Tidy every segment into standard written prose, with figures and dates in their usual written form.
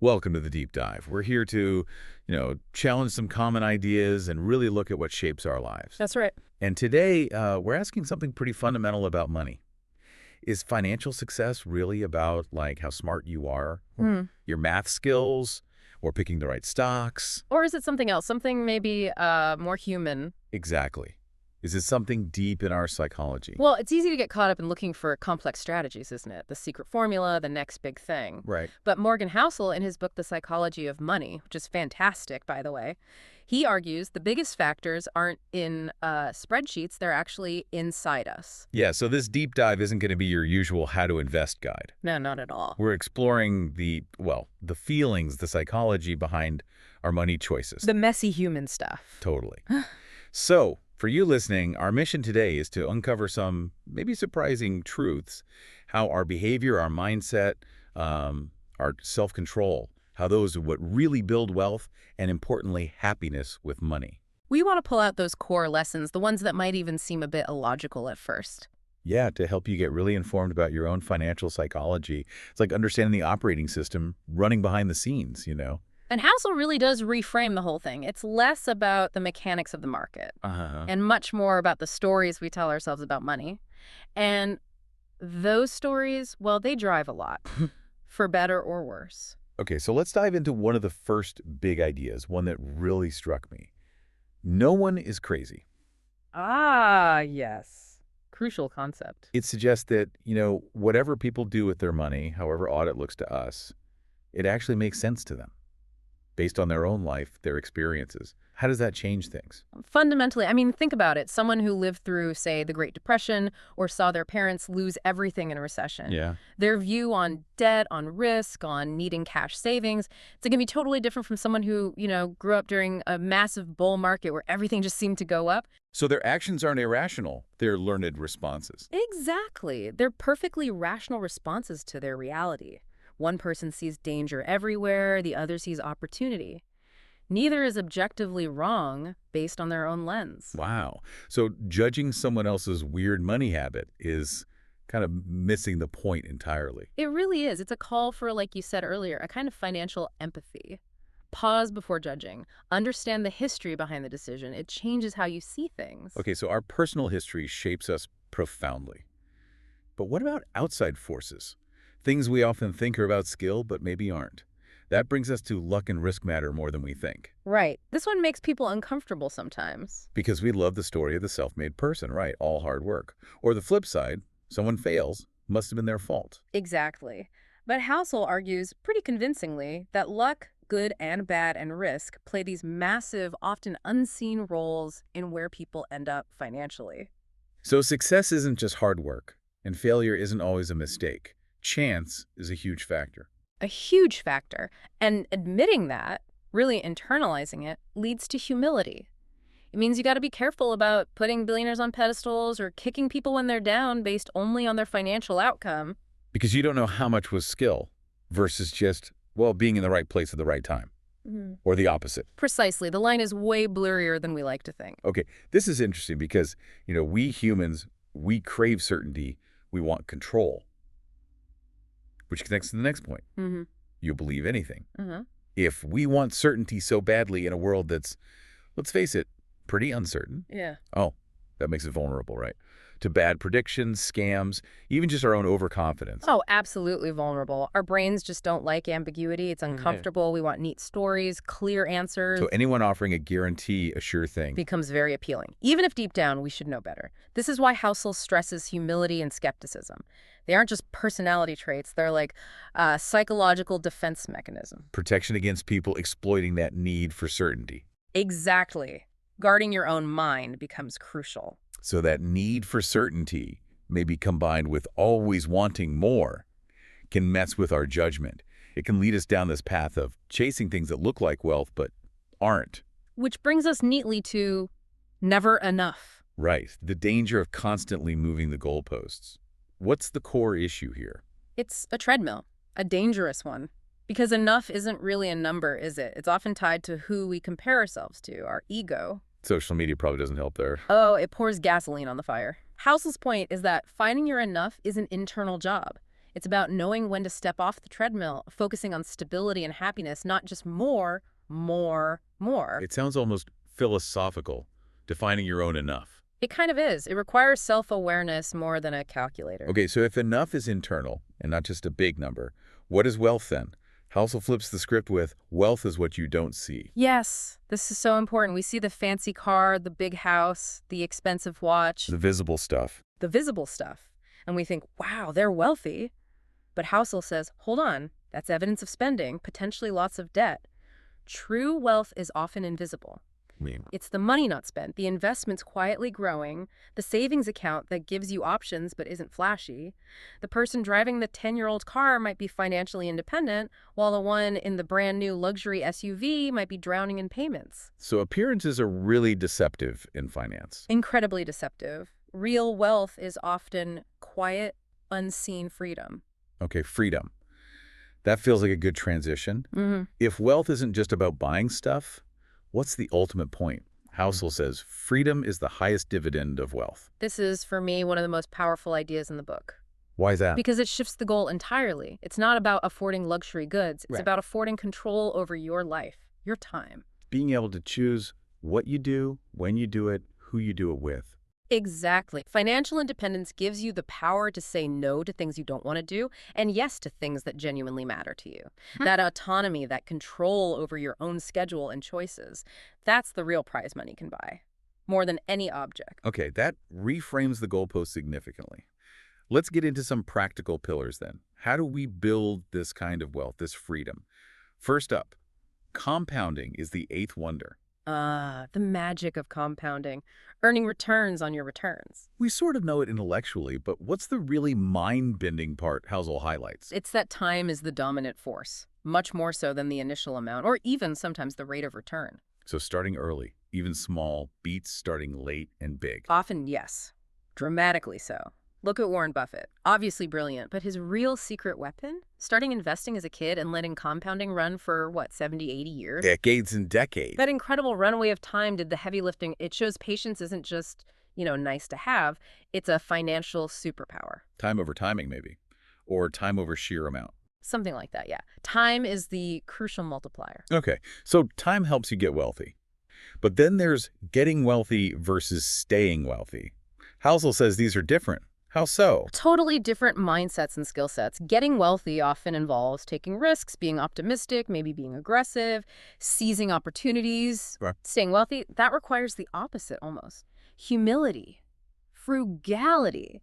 Welcome to the deep dive. We're here to, challenge some common ideas and really look at what shapes our lives. That's right. And today, we're asking something pretty fundamental about money. Is financial success really about, like, how smart you are, your math skills, or picking the right stocks? Or is it something else? Something maybe more human? Exactly. Is it something deep in our psychology? Well, it's easy to get caught up in looking for complex strategies, isn't it? The secret formula, the next big thing. Right. But Morgan Housel, in his book, The Psychology of Money, which is fantastic, by the way, he argues the biggest factors aren't in spreadsheets, they're actually inside us. Yeah, so this deep dive isn't going to be your usual how to invest guide. No, not at all. We're exploring the feelings, the psychology behind our money choices. The messy human stuff. Totally. So, for you listening, our mission today is to uncover some maybe surprising truths, how our behavior, our mindset, our self-control, how those are what really build wealth and, importantly, happiness with money. We want to pull out those core lessons, the ones that might even seem a bit illogical at first. Yeah, to help you get really informed about your own financial psychology. It's like understanding the operating system running behind the scenes, And Housel really does reframe the whole thing. It's less about the mechanics of the market and much more about the stories we tell ourselves about money. And those stories, well, they drive a lot, for better or worse. Okay, so let's dive into one of the first big ideas, one that really struck me. No one is crazy. Ah, yes. Crucial concept. It suggests that, whatever people do with their money, however odd it looks to us, it actually makes sense to them based on their own life, their experiences. How does that change things? Fundamentally, think about it. Someone who lived through, say, the Great Depression or saw their parents lose everything in a recession. Yeah. Their view on debt, on risk, on needing cash savings, it's going to be totally different from someone who, grew up during a massive bull market where everything just seemed to go up. So their actions aren't irrational. They're learned responses. Exactly. They're perfectly rational responses to their reality. One person sees danger everywhere, the other sees opportunity. Neither is objectively wrong based on their own lens. Wow. So judging someone else's weird money habit is kind of missing the point entirely. It really is. It's a call for, like you said earlier, a kind of financial empathy. Pause before judging. Understand the history behind the decision. It changes how you see things. Okay, so our personal history shapes us profoundly. But what about outside forces? Things we often think are about skill, but maybe aren't. That brings us to luck and risk matter more than we think. Right. This one makes people uncomfortable sometimes. Because we love the story of the self-made person, right? All hard work. Or the flip side, someone fails, must have been their fault. Exactly. But Housel argues pretty convincingly that luck, good and bad, and risk play these massive, often unseen roles in where people end up financially. So success isn't just hard work, and failure isn't always a mistake. Chance is a huge factor. A huge factor. And admitting that, really internalizing it, leads to humility. It means you got to be careful about putting billionaires on pedestals or kicking people when they're down based only on their financial outcome. Because you don't know how much was skill versus just, being in the right place at the right time. Or the opposite. Precisely. The line is way blurrier than we like to think. Okay, this is interesting because, we humans, we crave certainty. We want control. Which connects to the next point. You believe anything. If we want certainty so badly in a world that's, let's face it, pretty uncertain. Yeah. Oh, that makes it vulnerable, right? To bad predictions, scams, even just our own overconfidence. Oh, absolutely vulnerable. Our brains just don't like ambiguity. It's uncomfortable. We want neat stories, clear answers. So anyone offering a guarantee, a sure thing, becomes very appealing, even if deep down we should know better. This is why Housel stresses humility and skepticism. They aren't just personality traits. They're like a psychological defense mechanism. protection against people exploiting that need for certainty. Exactly. Guarding your own mind becomes crucial. So that need for certainty, maybe combined with always wanting more, can mess with our judgment. It can lead us down this path of chasing things that look like wealth but aren't. Which brings us neatly to never enough. Right, the danger of constantly moving the goalposts. What's the core issue here? It's a treadmill, a dangerous one. Because enough isn't really a number, is it? It's often tied to who we compare ourselves to, our ego. Social media probably doesn't help there. Oh, it pours gasoline on the fire. Housel's point is that finding your enough is an internal job. It's about knowing when to step off the treadmill, focusing on stability and happiness, not just more, more, more. It sounds almost philosophical, defining your own enough. It kind of is. It requires self-awareness more than a calculator. Okay, so if enough is internal and not just a big number, what is wealth then? Housel flips the script with, wealth is what you don't see. Yes, this is so important. We see the fancy car, the big house, the expensive watch. The visible stuff. The visible stuff. And we think, wow, they're wealthy. But Housel says, hold on, that's evidence of spending, potentially lots of debt. True wealth is often invisible. It's the money not spent, the investments quietly growing, the savings account that gives you options but isn't flashy. The person driving the 10-year-old car might be financially independent, while the one in the brand new luxury SUV might be drowning in payments. So appearances are really deceptive in finance. Incredibly deceptive. Real wealth is often quiet, unseen freedom. Okay, freedom. That feels like a good transition. If wealth isn't just about buying stuff, what's the ultimate point? Housel says freedom is the highest dividend of wealth. This is, for me, one of the most powerful ideas in the book. Why is that? Because it shifts the goal entirely. It's not about affording luxury goods. It's about affording control over your life, your time. Being able to choose what you do, when you do it, who you do it with. Exactly. Financial independence gives you the power to say no to things you don't want to do and yes to things that genuinely matter to you. That autonomy, that control over your own schedule and choices, that's the real prize money can buy, more than any object. Okay, that reframes the goalpost significantly. Let's get into some practical pillars then. How do we build this kind of wealth, this freedom? First up, compounding is the eighth wonder. The magic of compounding, earning returns on your returns. We sort of know it intellectually, but what's the really mind-bending part Housel highlights? It's that time is the dominant force, much more so than the initial amount, or even sometimes the rate of return. So starting early, even small, beats starting late and big. Often, yes. Dramatically so. Look at Warren Buffett. Obviously brilliant, but his real secret weapon? Starting investing as a kid and letting compounding run for, 70, 80 years? Decades and decades. That incredible runway of time did the heavy lifting. It shows patience isn't just, nice to have. It's a financial superpower. Time over timing, maybe. Or time over sheer amount. Something like that, yeah. Time is the crucial multiplier. Okay, so time helps you get wealthy. But then there's getting wealthy versus staying wealthy. Housel says these are different. How so? Totally different mindsets and skill sets. Getting wealthy often involves taking risks, being optimistic, maybe being aggressive, seizing opportunities. Right. Staying wealthy, that requires the opposite almost. Humility, frugality,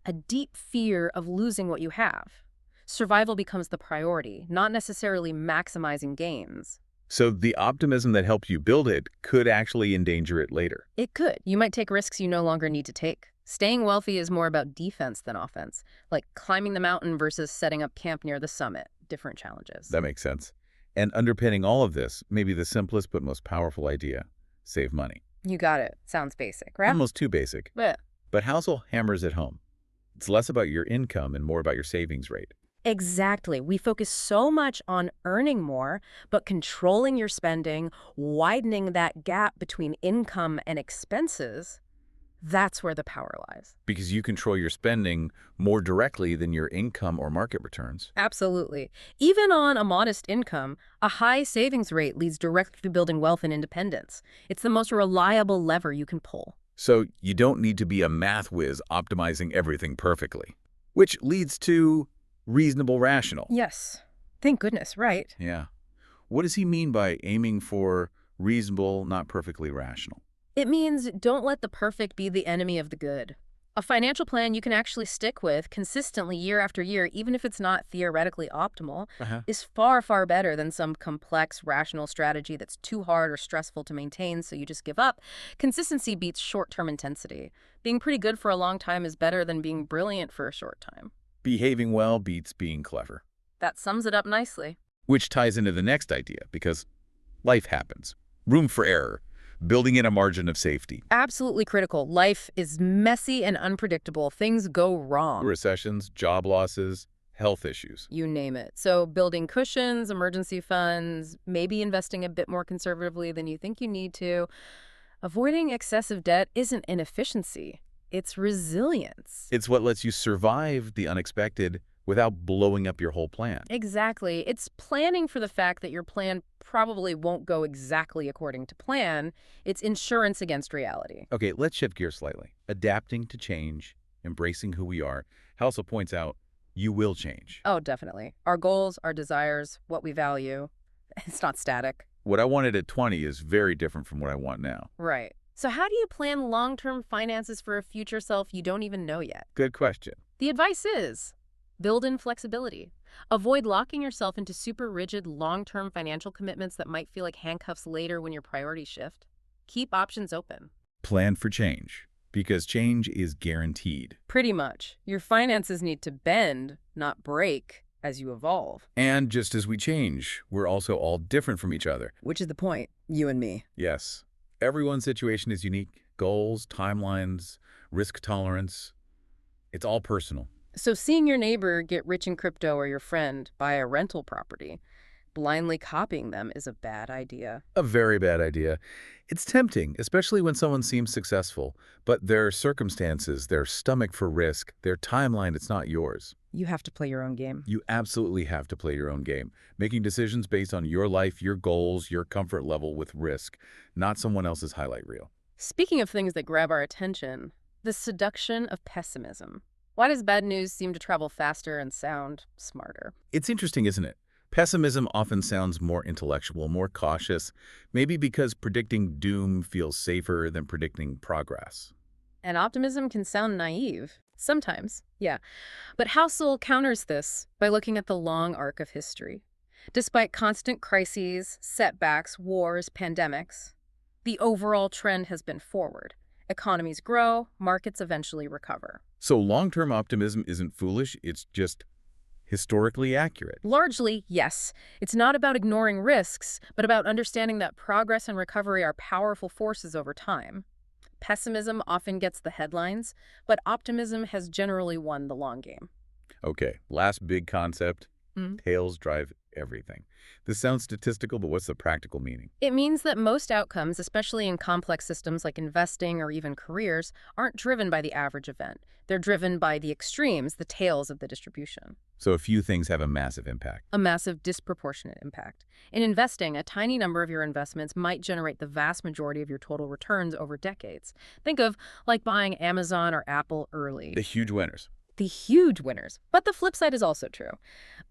a deep fear of losing what you have. Survival becomes the priority, not necessarily maximizing gains. So the optimism that helped you build it could actually endanger it later. It could. You might take risks you no longer need to take. Staying wealthy is more about defense than offense, like climbing the mountain versus setting up camp near the summit. Different challenges. That makes sense. And underpinning all of this, maybe the simplest but most powerful idea, save money. You got it. Sounds basic, right? Almost too basic. But Housel hammers it home. It's less about your income and more about your savings rate. exactly. We focus so much on earning more, but controlling your spending, widening that gap between income and expenses, that's where the power lies. Because you control your spending more directly than your income or market returns. Absolutely. Even on a modest income, a high savings rate leads directly to building wealth and independence. It's the most reliable lever you can pull. So you don't need to be a math whiz optimizing everything perfectly, which leads to reasonable rational. Yes. Thank goodness, right? Yeah. What does he mean by aiming for reasonable, not perfectly rational? It means don't let the perfect be the enemy of the good. A financial plan you can actually stick with consistently year after year, even if it's not theoretically optimal, is far, far better than some complex, rational strategy that's too hard or stressful to maintain, so you just give up. Consistency beats short-term intensity. Being pretty good for a long time is better than being brilliant for a short time. Behaving well beats being clever. That sums it up nicely. Which ties into the next idea, because life happens. Room for error. Building in a margin of safety. Absolutely critical. Life is messy and unpredictable. Things go wrong. Recessions, job losses, health issues. You name it. So building cushions, emergency funds, maybe investing a bit more conservatively than you think you need to. Avoiding excessive debt isn't inefficiency. It's resilience. It's what lets you survive the unexpected without blowing up your whole plan. Exactly. It's planning for the fact that your plan probably won't go exactly according to plan. It's insurance against reality. Okay, let's shift gears slightly. Adapting to change, embracing who we are. Housel points out, you will change. Oh, definitely. Our goals, our desires, what we value, it's not static. What I wanted at 20 is very different from what I want now. Right. So how do you plan long-term finances for a future self you don't even know yet? Good question. The advice is build in flexibility. Avoid locking yourself into super rigid long-term financial commitments that might feel like handcuffs later when your priorities shift. Keep options open. Plan for change, because change is guaranteed. Pretty much. Your finances need to bend, not break, as you evolve. And just as we change, we're also all different from each other. Which is the point, you and me. Yes. Everyone's situation is unique. Goals, timelines, risk tolerance. It's all personal. So seeing your neighbor get rich in crypto or your friend buy a rental property, blindly copying them is a bad idea. A very bad idea. It's tempting, especially when someone seems successful, but their circumstances, their stomach for risk, their timeline, it's not yours. You have to play your own game. You absolutely have to play your own game, making decisions based on your life, your goals, your comfort level with risk, not someone else's highlight reel. Speaking of things that grab our attention, the seduction of pessimism. Why does bad news seem to travel faster and sound smarter? It's interesting, isn't it? Pessimism often sounds more intellectual, more cautious, maybe because predicting doom feels safer than predicting progress. And optimism can sound naive. Sometimes, yeah. But Housel counters this by looking at the long arc of history. Despite constant crises, setbacks, wars, pandemics, the overall trend has been forward. Economies grow, markets eventually recover. So long-term optimism isn't foolish, it's just historically accurate. Largely, yes. It's not about ignoring risks, but about understanding that progress and recovery are powerful forces over time. Pessimism often gets the headlines, but optimism has generally won the long game. Okay, last big concept, Mm. tails drive everything. This sounds statistical, but what's the practical meaning? It means that most outcomes, especially in complex systems like investing or even careers, aren't driven by the average event. They're driven by the extremes, the tails of the distribution. So a few things have a massive impact. A massive disproportionate impact. In investing, a tiny number of your investments might generate the vast majority of your total returns over decades. Think of like buying Amazon or Apple early. The huge winners. The huge winners. But the flip side is also true.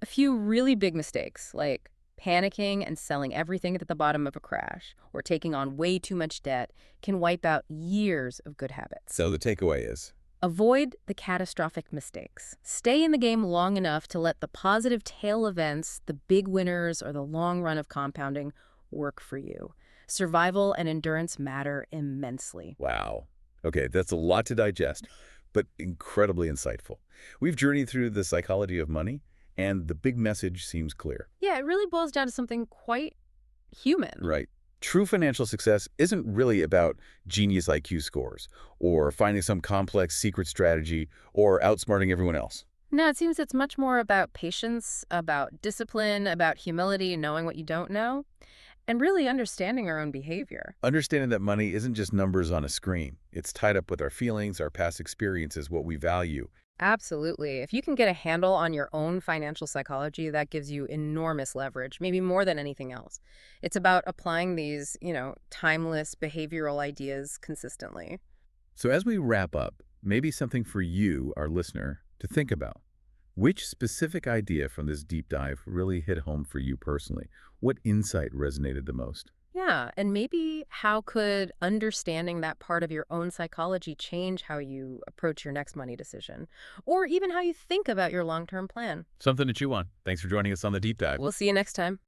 A few really big mistakes, like panicking and selling everything at the bottom of a crash or taking on way too much debt, can wipe out years of good habits. So the takeaway is? Avoid the catastrophic mistakes. Stay in the game long enough to let the positive tail events, the big winners, or the long run of compounding work for you. Survival and endurance matter immensely. Wow. Okay, that's a lot to digest, but incredibly insightful. We've journeyed through the psychology of money, and the big message seems clear. Yeah, it really boils down to something quite human. Right. True financial success isn't really about genius IQ scores or finding some complex secret strategy or outsmarting everyone else. No, it seems it's much more about patience, about discipline, about humility, knowing what you don't know, and really understanding our own behavior. Understanding that money isn't just numbers on a screen. It's tied up with our feelings, our past experiences, what we value. Absolutely. If you can get a handle on your own financial psychology, that gives you enormous leverage, maybe more than anything else. It's about applying these, timeless behavioral ideas consistently. So as we wrap up, maybe something for you, our listener, to think about. Which specific idea from this deep dive really hit home for you personally? What insight resonated the most? Yeah, and maybe how could understanding that part of your own psychology change how you approach your next money decision, or even how you think about your long-term plan? Something to chew on. Thanks for joining us on the deep dive. We'll see you next time.